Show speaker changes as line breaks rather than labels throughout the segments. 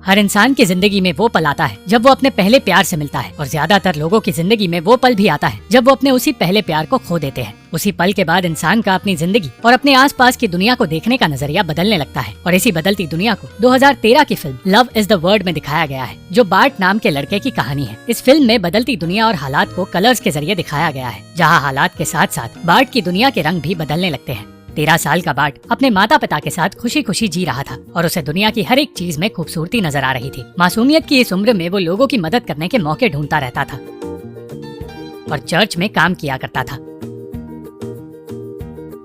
हर इंसान की जिंदगी में वो पल आता है जब वो अपने पहले प्यार से मिलता है, और ज्यादातर लोगों की जिंदगी में वो पल भी आता है जब वो अपने उसी पहले प्यार को खो देते हैं। उसी पल के बाद इंसान का अपनी जिंदगी और अपने आसपास की दुनिया को देखने का नजरिया बदलने लगता है, और इसी बदलती दुनिया को 2013 की film love is the word में दिखाया गया है, जो बार्ट नाम के लड़के की कहानी है। इस फिल्म में बदलती दुनिया और हालात को कलर्स के जरिए दिखाया गया है, जहाँ हालात के साथ साथ बार्ट की दुनिया के रंग भी बदलने लगते हैं। 13 साल का बार्ट अपने माता पिता के साथ खुशी खुशी जी रहा था, और उसे दुनिया की हर एक चीज में खूबसूरती नजर आ रही थी। मासूमियत की इस उम्र में वो लोगों की मदद करने के मौके ढूंढता रहता था और चर्च में काम किया करता था।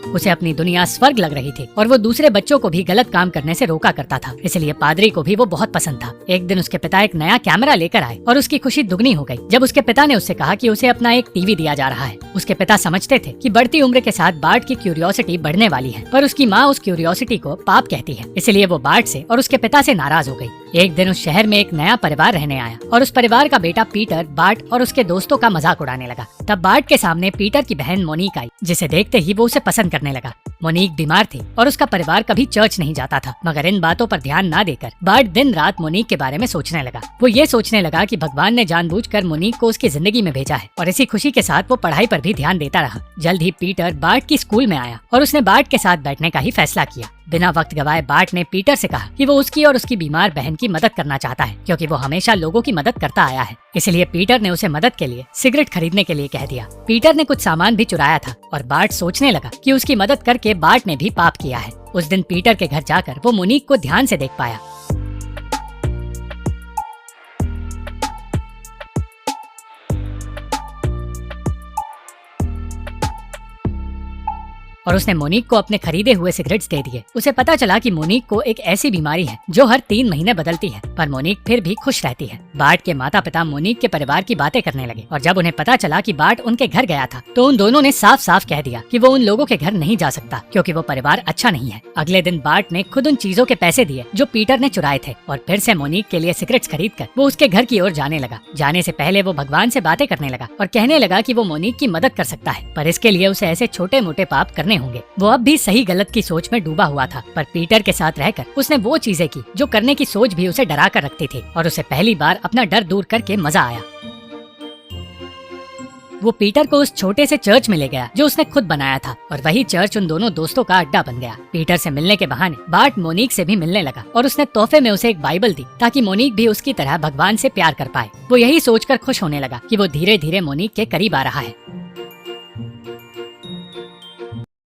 उसे अपनी दुनिया स्वर्ग लग रही थी, और वो दूसरे बच्चों को भी गलत काम करने से रोका करता था, इसलिए पादरी को भी वो बहुत पसंद था। एक दिन उसके पिता एक नया कैमरा लेकर आए और उसकी खुशी दुगनी हो गई जब उसके पिता ने उससे कहा कि उसे अपना एक टीवी दिया जा रहा है। उसके पिता समझते थे कि बढ़ती उम्र के साथ बार्ट की क्यूरियोसिटी बढ़ने वाली है, पर उसकी माँ उस क्यूरियोसिटी को पाप कहती है, इसलिए वो बार्ट से और उसके पिता से नाराज हो गई। एक दिन उस शहर में एक नया परिवार रहने आया, और उस परिवार का बेटा पीटर बार्ट और उसके दोस्तों का मजाक उड़ाने लगा। तब बार्ट के सामने पीटर की बहन मोनिक आई, जिसे देखते ही वो उसे पसंद करने लगा। मोनिक बीमार थी और उसका परिवार कभी चर्च नहीं जाता था, मगर इन बातों पर ध्यान न देकर बार्ट दिन रात मोनिक के बारे में सोचने लगा। वो ये सोचने लगा कि भगवान ने जानबूझकर मोनिक को उसकी जिंदगी में भेजा है, और इसी खुशी के साथ वो पढ़ाई पर भी ध्यान देता रहा। जल्द ही पीटर बार्ट की स्कूल में आया और उसने बार्ट के साथ बैठने का ही फैसला किया। बिना वक्त गवाए बार्ट ने पीटर से कहा कि वो उसकी और उसकी बीमार बहन की मदद करना चाहता है, क्योंकि वो हमेशा लोगों की मदद करता आया है। इसलिए पीटर ने उसे मदद के लिए सिगरेट खरीदने के लिए कह दिया। पीटर ने कुछ सामान भी चुराया था, और बार्ट सोचने लगा कि उसकी मदद करके बार्ट ने भी पाप किया है। उस दिन पीटर के घर जाकर वो मोनिक को ध्यान से देख पाया, और उसने मोनिक को अपने खरीदे हुए सिगरेट्स दे दिए। उसे पता चला कि मोनिक को एक ऐसी बीमारी है जो हर 3 महीने बदलती है, पर मोनिक फिर भी खुश रहती है। बार्ट के माता पिता मोनिक के परिवार की बातें करने लगे, और जब उन्हें पता चला कि बार्ट उनके घर गया था, तो उन दोनों ने साफ साफ कह दिया कि वो उन लोगों के घर नहीं जा सकता, क्योंकि वो परिवार अच्छा नहीं है। अगले दिन बार्ट ने खुद उन चीजों के पैसे दिए जो पीटर ने चुराए थे, और फिर से मोनिक के लिए सिगरेट्स खरीद कर वो उसके घर की ओर जाने लगा। जाने से पहले वो भगवान से बातें करने लगा और कहने लगा कि वो मोनिक की मदद कर सकता है, पर इसके लिए उसे ऐसे छोटे मोटे पाप करने होंगे। वो अब भी सही गलत की सोच में डूबा हुआ था, पर पीटर के साथ रहकर उसने वो चीजें की जो करने की सोच भी उसे डरा कर रखती थी, और उसे पहली बार अपना डर दूर करके मजा आया। वो पीटर को उस छोटे से चर्च में ले गया जो उसने खुद बनाया था, और वही चर्च उन दोनों दोस्तों का अड्डा बन गया। पीटर से मिलने के बहाने बार्ट मोनिक से भी मिलने लगा, और उसने तोहफे में उसे एक बाइबल दी ताकि मोनिक भी उसकी तरह भगवान से प्यार कर पाए। वो यही सोचकर खुश होने लगा कि वो धीरे धीरे मोनिक के करीब आ रहा है।